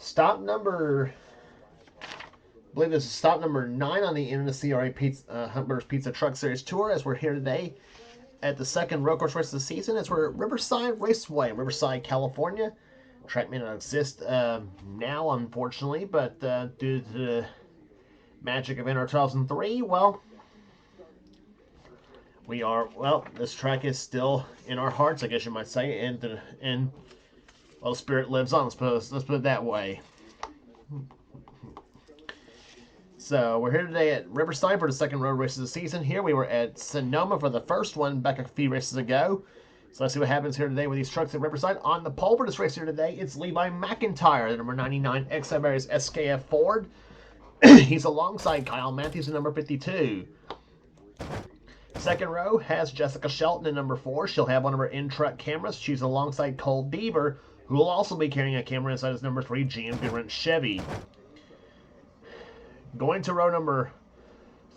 Stop number, I believe this is stop number 9 on the NNSCRA Huntburgers Pizza Truck Series Tour, as we're here today at the second road course race of the season, as we're at Riverside Raceway in Riverside, California. Track may not exist now, unfortunately, but due to the magic of NR 2003, well, this track is still in our hearts, I guess you might say, and well, spirit lives on. Let's put it that way. So we're here today at Riverside for the second road race of the season. Here we were at Sonoma for the first one back a few races ago. So let's see what happens here today with these trucks at Riverside. On the pole for this race here today, it's Levi McIntyre, the number 99 XFR's SKF Ford. He's alongside Kyle Matthews in number 52. Second row has Jessica Shelton in number 4. She'll have one of her in-truck cameras. She's alongside Cole Deaver, who will also be carrying a camera inside his number 3 GMC Rent Chevy. Going to row number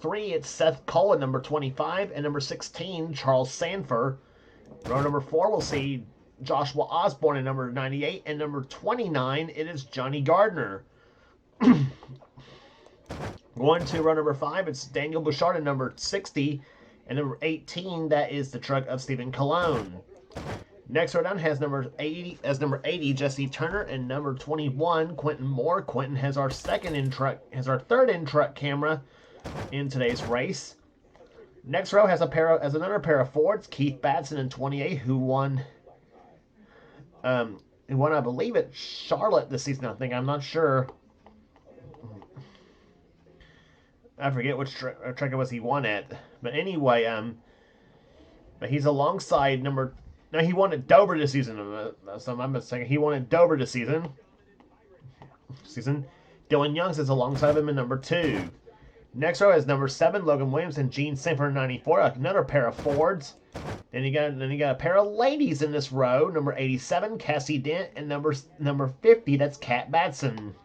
3, it's Seth Cullen, number 25, and number 16, Charles Sanford. Row number 4, we'll see Joshua Osborne in number 98, and number 29, it is Johnny Gardner. Going to row number 5, it's Daniel Bouchard in number 60, and number 18, that is the truck of Stephen Colon. Next row down has number 80 Jesse Turner, and number 21 Quentin Moore. Quentin has our third in-truck camera in today's race. Next row has another pair of Fords, Keith Batson in 28, who won I believe at Charlotte this season. I'm not sure. I forget which track it was he won at, but anyway, but he's alongside number. Now, he won at Dover this season, so I'm mistaken. He won at Dover this season. Dylan Youngs is alongside him in number 2. Next row is number 7, Logan Williams and Gene Sanford in 94, another pair of Fords. Then you got a pair of ladies in this row, number 87, Cassie Dent, and number 50, that's Kat Batson.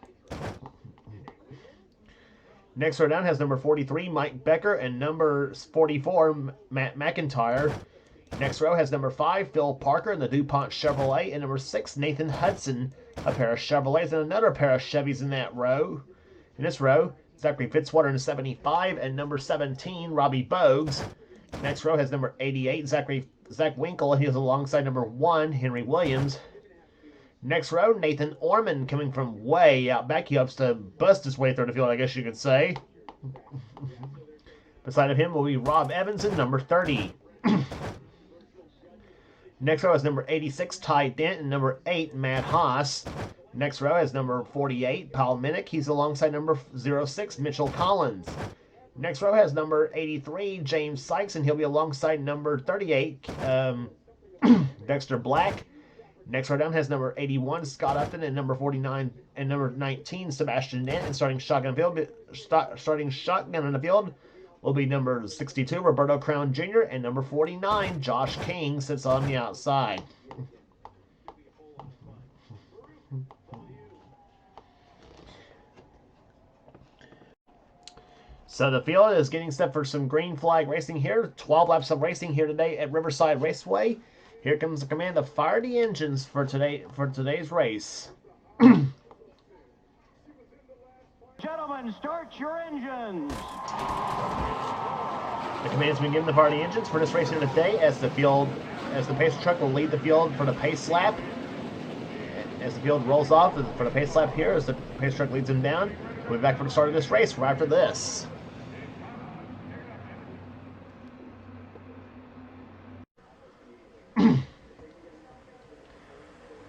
Next row down has number 43, Mike Becker, and number 44, Matt McIntyre. Next row has number 5, Phil Parker in the DuPont Chevrolet, and number 6, Nathan Hudson, a pair of Chevrolets, and another pair of Chevys in this row, Zachary Fitzwater in 75, and number 17, Robbie Bogues. Next row has number 88, Zach Winkle, and he is alongside number 1, Henry Williams. Next row, Nathan Orman coming from way out back. He hopes to bust his way through the field, I guess you could say. Beside of him will be Rob Evans in number 30. Next row is number 86, Ty Dent, and number 8, Matt Haas. Next row is number 48, Paul Minnick. He's alongside number 06, Mitchell Collins. Next row has number 83, James Sykes, and he'll be alongside number 38, Dexter Black. Next row down has number 81, Scott Upton, and number 49 and number 19, Sebastian Nant. And starting shotgun in the field will be number 62, Roberto Crown Jr., and number 49, Josh King, sits on the outside. So the field is getting set for some green flag racing here. 12 laps of racing here today at Riverside Raceway. Here comes the command to fire the engines for today's race. Gentlemen, start your engines. The command's been given to fire the engines for this race here today, as the pacer truck will lead the field for the pace lap. As the field rolls off for the pace lap here, as the pacer truck leads them down. We'll be back for the start of this race right after this.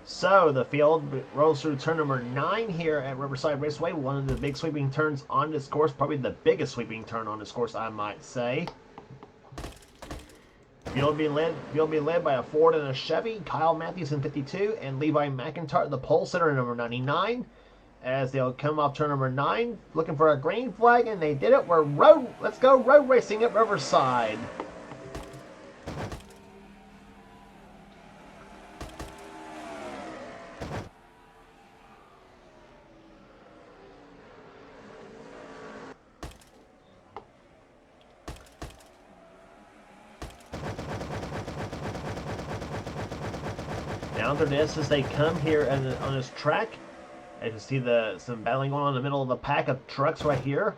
So the field rolls through turn number 9 here at Riverside Raceway, one of the big sweeping turns on this course, probably the biggest sweeping turn on this course, I might say. Field being led by a Ford and a Chevy, Kyle Matthews in 52, and Levi McIntyre, the pole sitter in number 99. As they'll come off turn number 9, looking for a green flag, and they did it. Let's go road racing at Riverside. Now they're this as they come here on this track, As you can see some battling going on in the middle of the pack of trucks right here.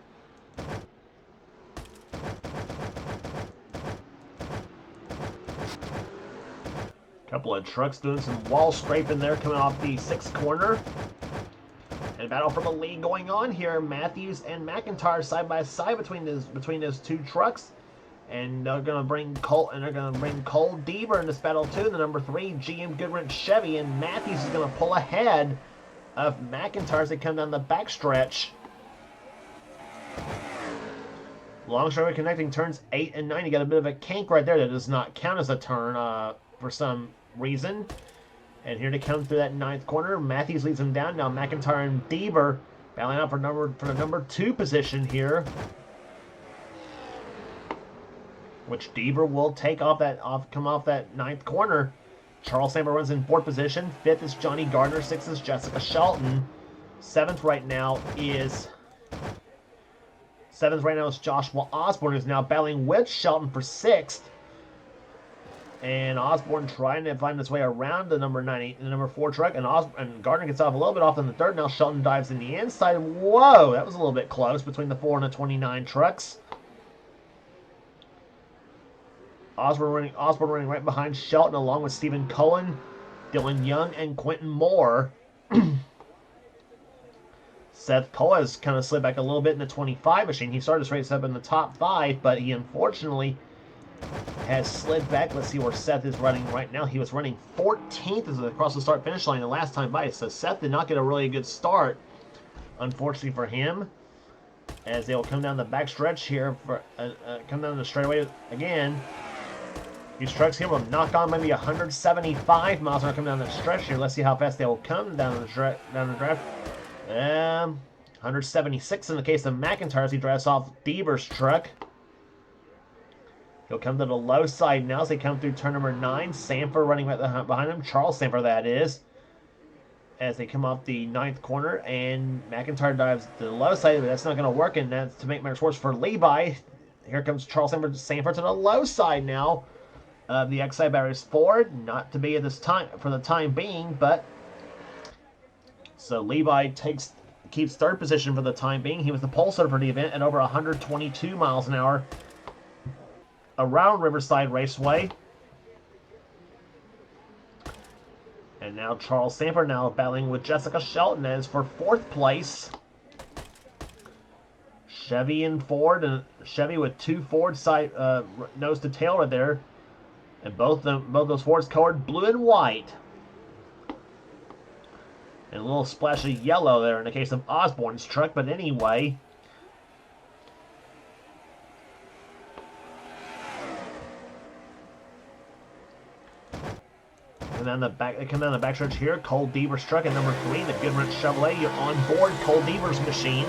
Couple of trucks doing some wall scraping there coming off the 6th corner. And battle for the lead going on here. Matthews and McIntyre side by side between those two trucks. And they're gonna bring Cole Deaver in this battle too. The number 3 GM Goodwrench Chevy, and Matthews is gonna pull ahead of McIntyre as they come down the backstretch. Long straightaway connecting turns 8 and 9. You got a bit of a kink right there that does not count as a turn for some reason. And here to come through that 9th corner, Matthews leads them down. Now McIntyre and Deaver battling out for the number 2 position here, which Deaver will come off that 9th corner. Charles Samper runs in 4th position. 5th is Johnny Gardner. 6th is Jessica Shelton. 7th right now is Joshua Osborne, who's now battling with Shelton for 6th. And Osborne trying to find his way around the number 4 truck, and Gardner gets off a little bit off in the 3rd. Now Shelton dives in the inside. Whoa, that was a little bit close between the 4 and the 29 trucks. Osborne running right behind Shelton, along with Stephen Cullen, Dylan Young, and Quentin Moore. Seth Cole has kind of slid back a little bit in the 25 machine. He started his race up in the top 5, but he unfortunately has slid back. Let's see where Seth is running right now. He was running 14th as across the start-finish line the last time by, so Seth did not get a really good start, unfortunately for him, as they'll come down the backstretch here, come down the straightaway again. These trucks here will knock on maybe 175 miles an hour coming down the stretch here. Let's see how fast they will come down the draft. 176 in the case of McIntyre as he drives off Deaver's truck. He'll come to the low side now as they come through turn number 9. Samper running right behind him. Charles Samper, that is. As they come off the 9th corner. And McIntyre dives to the low side, but that's not going to work. And that's to make matters worse for Levi. Here comes Charles Samper to the low side now of the XI Barriers Ford. Not to be at this time for the time being, but so Levi keeps 3rd position for the time being. He was the pole sitter for the event at over 122 miles an hour around Riverside Raceway. And now Charles Samper now battling with Jessica Shelton as for 4th place. Chevy and Ford, and Chevy with 2 Ford side nose to tail right there, and both those Fords colored blue and white, and a little splash of yellow there in the case of Osborne's truck. But anyway, and then they come down the backstretch here. Cole Deaver's truck at number 3, the Goodwrench Chevrolet. You're on board Cole Deaver's machine.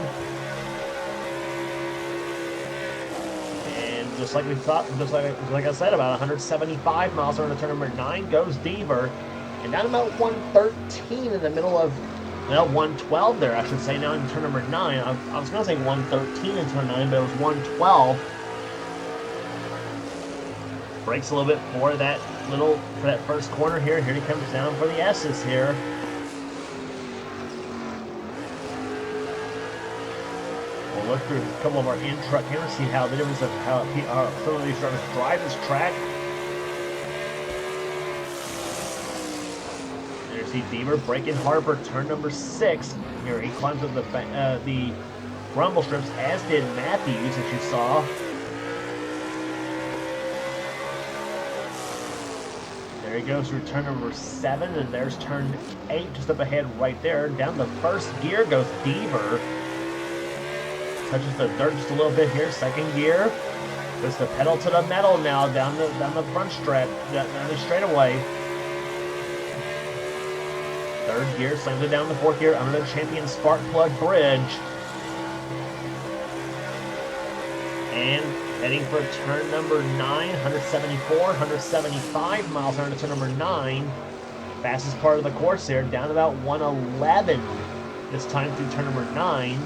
Just like we thought, just like I said, about 175 miles on turn number 9 goes Deaver, and down about 113 in the middle of, well, 112 there, I should say, now in turn number 9. I was going to say 113 in turn 9, but it was 112. Brakes a little bit for that first corner here. Here he comes down for the S's here. We'll look through a couple of our in-truck here and see how the difference of how some of these drivers drive this track. There's Deaver braking hard for turn number 6. Here he climbs up the rumble strips, as did Matthews, as you saw. There he goes through turn number 7, and there's turn 8 just up ahead right there. Down the first gear goes Deaver. Touches the dirt just a little bit here. 2nd gear. Puts the pedal to the metal now down the front stretch, down the straightaway. 3rd gear, slams it down the 4th gear under the Champion Spark Plug Bridge. And heading for turn number 9, 174, 175 miles an hour to turn number 9. Fastest part of the course there, down about 111 this time through turn number 9.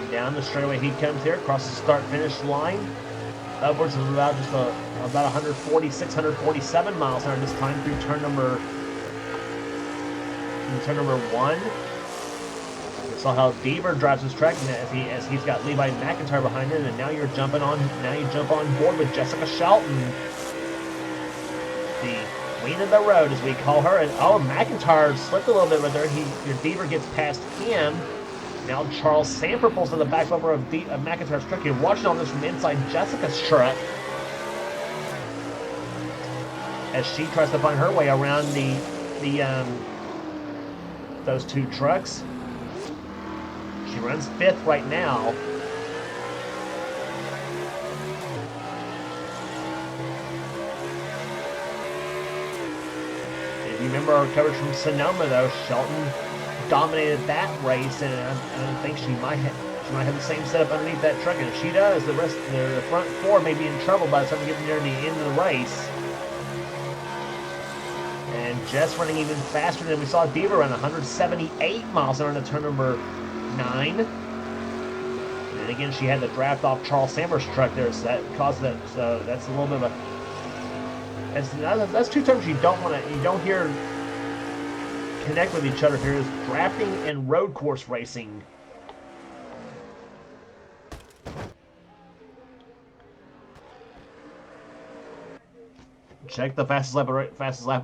Down the straightaway he comes here, across the start-finish line, upwards of about 146, 147 miles an hour this time through turn number in turn number 1. We saw how Deaver drives his track as he's got Levi McIntyre behind him, and now you jump on board with Jessica Shelton, the queen of the road, as we call her. And oh, McIntyre slipped a little bit right there. Deaver gets past him. Now Charles Samper pulls to the back bumper of McIntyre's truck. You're watching all this from inside Jessica's truck as she tries to find her way around those two trucks. She runs 5th right now. If you remember our coverage from Sonoma, though, Shelton dominated that race, and I think she might have the same setup underneath that truck. And if she does, the front 4 may be in trouble by the time we get near the end of the race. And Jess running even faster than we saw Deaver run, 178 miles an hour into turn number 9. And again, she had to draft off Charles Sammer's truck there, so that caused that. So that's a little bit of a. That's two terms you don't hear connect with each other here, is drafting and road course racing. Check the fastest lap of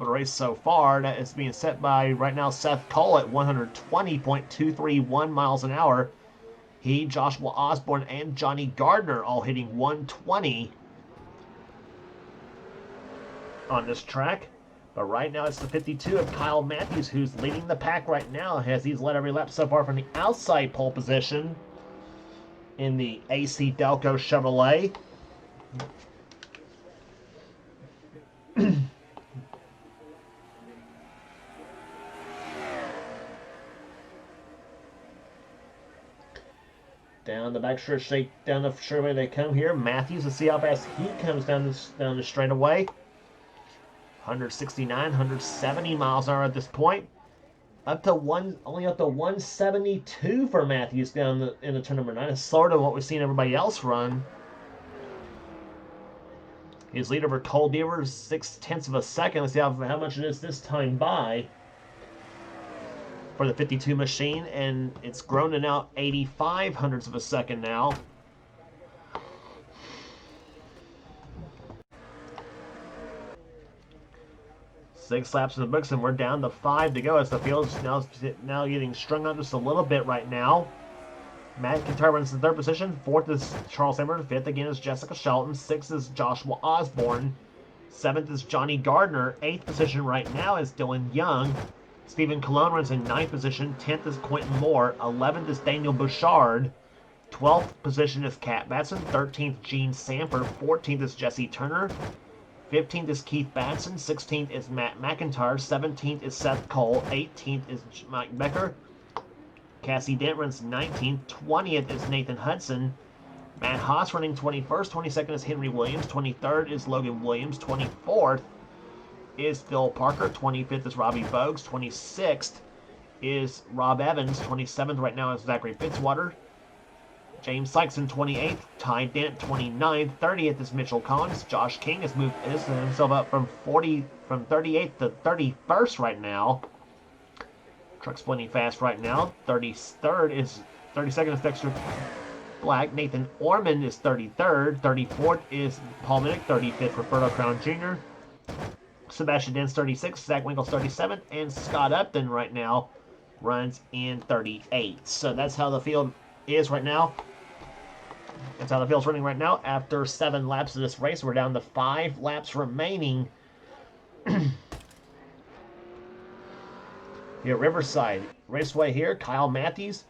the race so far. That is being set by, right now, Seth Cole at 120.231 miles an hour. He, Joshua Osborne, and Johnny Gardner all hitting 120 on this track. But right now it's the 52 of Kyle Matthews who's leading the pack right now, as he's led every lap so far from the outside pole position in the AC Delco Chevrolet. Down the back stretch, down the straightaway they come here. Matthews, let's see how fast he comes down the straightaway. 169, 170 miles an hour at this point. Only up to 172 for Matthews down in the turn number 9. It's slower than what we've seen everybody else run. His lead over Cole Deaver is 0.6 of a second. Let's see how much it is this time by for the 52 machine, and it's grown to now 85 hundredths of a second now. Six laps in the books, and we're down to 5 to go as the field's now getting strung out just a little bit right now. McIntyre runs in 3rd position. 4th is Charles Samper. 5th again is Jessica Shelton. 6th is Joshua Osborne. 7th is Johnny Gardner. 8th position right now is Dylan Young. Stephen Colon runs in 9th position. 10th is Quentin Moore. 11th is Daniel Bouchard. 12th position is Kat Batson. 13th, Gene Samper. 14th is Jesse Turner. 15th is Keith Batson. 16th is Matt McIntyre. 17th is Seth Cole. 18th is Mike Becker. Cassie Dent runs 19th. 20th is Nathan Hudson. Matt Haas running 21st. 22nd is Henry Williams. 23rd is Logan Williams. 24th is Phil Parker. 25th is Robbie Bogues. 26th is Rob Evans. 27th right now is Zachary Fitzwater. James Sykes in 28th. Ty Dent 29th. 30th is Mitchell Collins. Josh King has moved himself up from 38th to 31st right now. Truck's plenty fast right now. 32nd is Dexter Black. Nathan Orman is 33rd. 34th is Paul Minnick. 35th, Roberto Crown Jr. Sebastian Dent's 36th. Zach Winkle's 37th. And Scott Upton right now runs in 38th. So that's how the field is right now. That's how the field's running right now. After 7 laps of this race, we're down to 5 laps remaining. Here at Riverside Raceway here, Kyle Matthews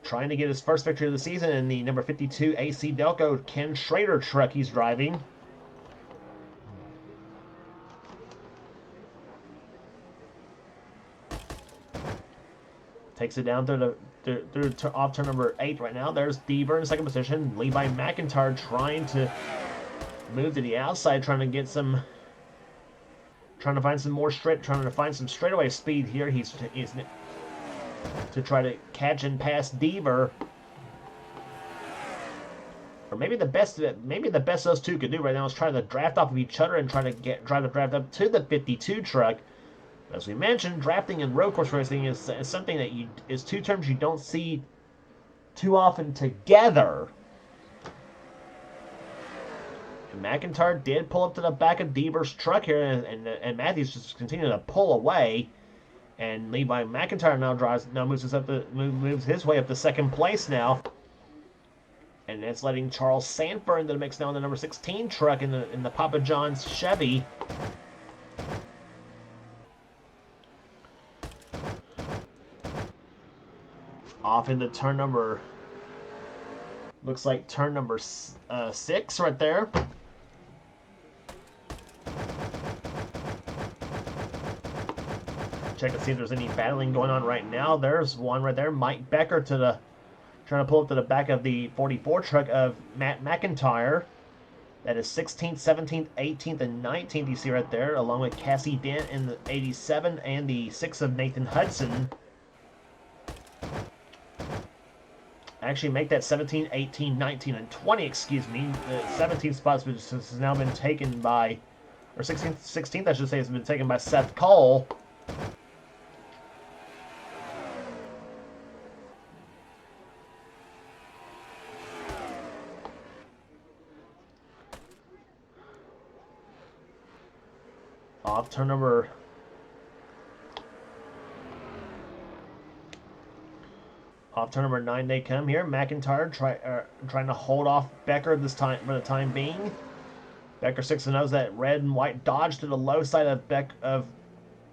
trying to get his first victory of the season in the number 52 AC Delco Ken Schrader truck he's driving. Takes it down off turn number 8 right now. There's Deaver in 2nd position. Levi McIntyre trying to move to the outside, trying to find some straightaway speed here. He's to try to catch and pass Deaver. Or maybe the best those two could do right now is try to draft off of each other and try to drive the draft up to the 52 truck. As we mentioned, drafting and road course racing is something that is two terms you don't see too often together. And McIntyre did pull up to the back of Deaver's truck here, and Matthews just continued to pull away. And Levi McIntyre now moves his way up to second place now. And that's letting Charles Sanford into the mix now in the number 16 truck in the Papa John's Chevy. Off into turn number, looks like turn number 6 right there. Check to see if there's any battling going on right now. There's one right there. Mike Becker trying to pull up to the back of the 44 truck of Matt McIntyre. That is 16th, 17th, 18th, and 19th you see right there, along with Cassie Dent in the 87 and the 6 of Nathan Hudson. Actually make that 17, 18, 19, and 20, excuse me. The 17th spot has now been taken by, or 16th I should say, has been taken by Seth Cole. Off turn number Off turn number 9 they come here. McIntyre trying to hold off Becker this time for the time being. Becker 6 knows that red and white Dodge to the low side of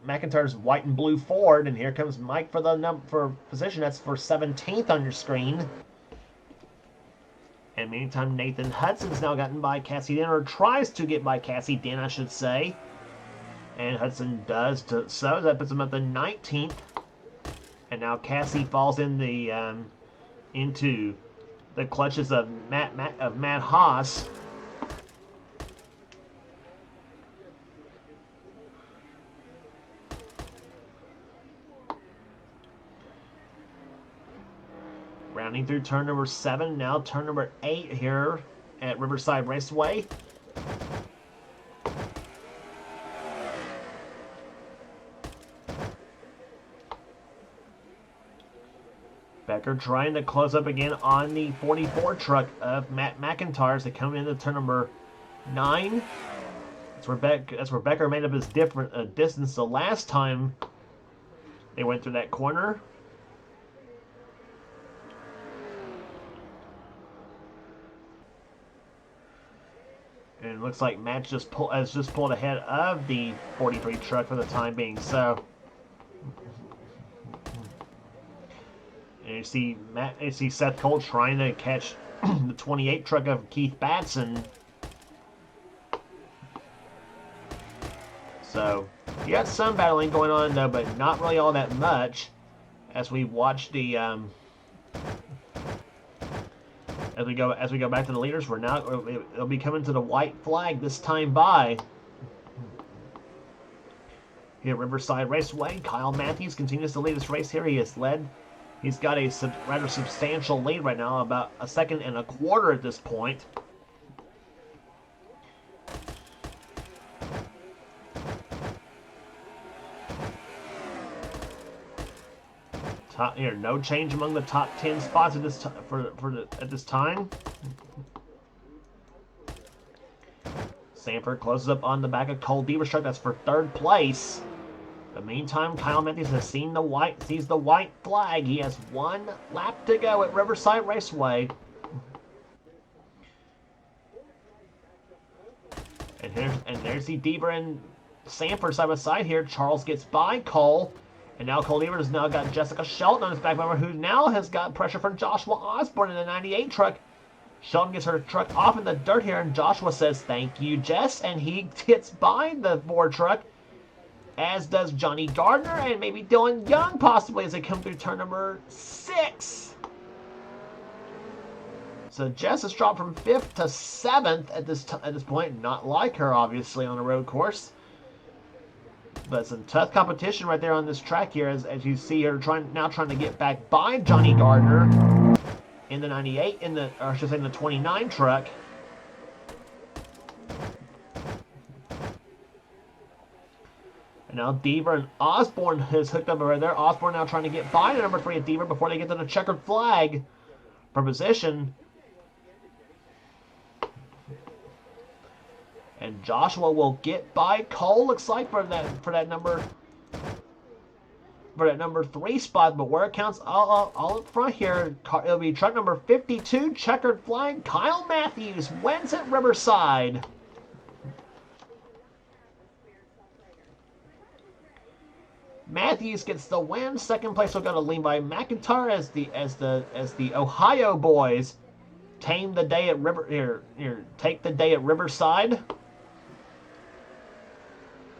McIntyre's white and blue Ford, and here comes Mike for the for position. That's for 17th on your screen. And meantime, Nathan Hudson's now gotten by Cassie Dent, or tries to get by Cassie Dent, I should say. And Hudson does so. That puts him at the 19th. And now Cassie falls in the into the clutches of Matt Haas. Rounding through turn number 7, now turn number 8 here at Riverside Raceway. Becker trying to close up again on the 44 truck of Matt McIntyre as they come into turn number 9. That's where Becker made up his distance the last time they went through that corner. And it looks like Matt has just pulled ahead of the 43 truck for the time being. So, and you see Seth Cole trying to catch the 28 truck of Keith Batson. So you got some battling going on though, but not really all that much. As we watch the as we go back to the leaders, it'll be coming to the white flag this time by. Here at Riverside Raceway, Kyle Matthews continues to lead this race here. He's got a rather substantial lead right now, about 1.25 seconds at this point. No change among the top 10 spots at this time. Sanford closes up on the back of Cole Deaver's truck. That's for 3rd place. In the meantime, Kyle Matthews sees the white flag. He has 1 lap to go at Riverside Raceway. And there's the Deaver and Sanford side by side here. Charles gets by Cole. And now Cole Deaver has now got Jessica Shelton on his back bumper, who now has got pressure from Joshua Osborne in the 98 truck. Shelton gets her truck off in the dirt here, and Joshua says, "Thank you, Jess," and he gets by the Ford truck, as does Johnny Gardner and maybe Dylan Young possibly as they come through turn number 6. So Jess has dropped from 5th to 7th at this point. Not like her, obviously, on a road course. But some tough competition right there on this track here, as you see her trying to get back by Johnny Gardner in the 98, or I should say in the 29 truck. And now Deaver and Osborne has hooked up right there. Osborne now trying to get by to number 3 at Deaver before they get to the checkered flag for position. And Joshua will get by Cole, looks like, for that number 3 spot. But where it counts all up front here, it'll be truck number 52, checkered flag. Kyle Matthews wins at Riverside. Matthews gets the win. Second place will go to Levi McIntyre as the Ohio boys take the day at Riverside.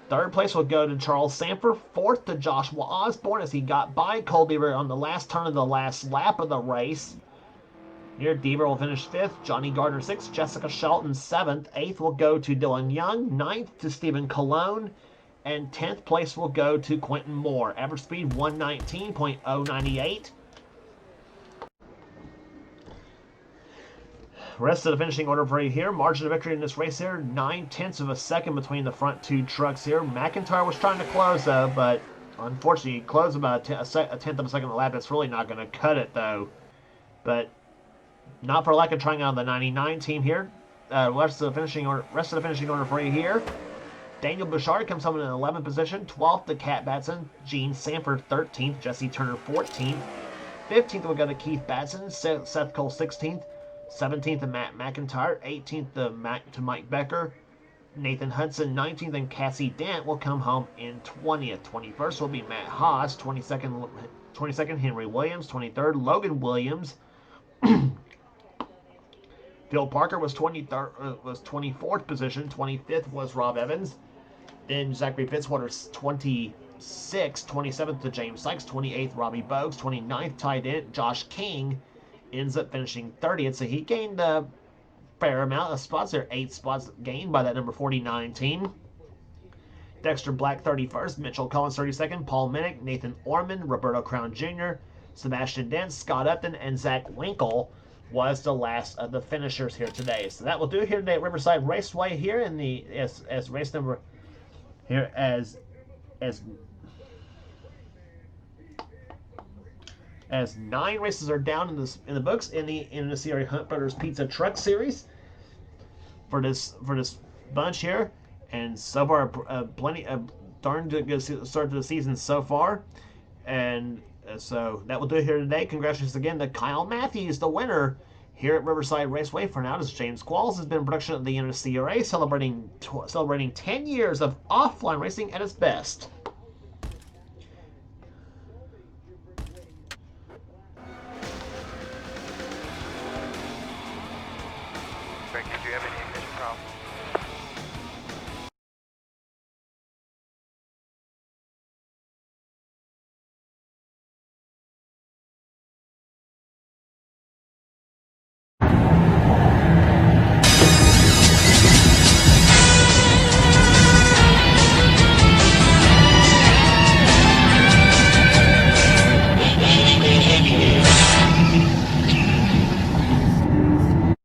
Third place will go to Charles Sanford. Fourth to Joshua Osborne as he got by Cole Deaver on the last turn of the last lap of the race. Here, Deaver will finish 5th. Johnny Gardner 6th. Jessica Shelton 7th. 8th will go to Dylan Young. 9th to Stephen Colon. And 10th place will go to Quentin Moore. Average speed 119.098. Rest of the finishing order for you here. Margin of victory in this race here, 9/10 of a second between the front two trucks here. McIntyre was trying to close though, but unfortunately he closed about a tenth of a second a lap. That's really not going to cut it though. But not for lack of trying out the 99 team here. Rest of the finishing order for you here. Daniel Bouchard comes home in an 11th position. 12th to Kat Batson. Gene Sanford 13th. Jesse Turner 14th. 15th will go to Keith Batson. Seth Cole 16th. 17th to Matt McIntyre. 18th to Mike Becker. Nathan Hudson 19th, and Cassie Dent will come home in 20th. 21st will be Matt Haas. 22nd Henry Williams. 23rd Logan Williams. Phil Parker was 24th position. 25th was Rob Evans. Then Zachary Fitzwater's 26th. 27th to James Sykes. 28th Robbie Bogues. 29th Ty Dent. Josh King ends up finishing 30th. So he gained a fair amount of spots there. 8 spots gained by that number 49 team. Dexter Black 31st. Mitchell Collins 32nd. Paul Minnick. Nathan Orman. Roberto Crown Jr. Sebastian Dent. Scott Upton. And Zach Winkle was the last of the finishers here today. So that will do it here today at Riverside Raceway here in the as race number here as 9 races are down in the books in the NNSCRA Hunt Brothers Pizza Truck Series for this bunch here, and so far plenty of darn good start to the season so far, and so that will do it here today. Congratulations again to Kyle Matthews, the winner here at Riverside Raceway. For now, this is James Qualls. Has been a production of the NNSCRA, celebrating 10 years of offline racing at its best.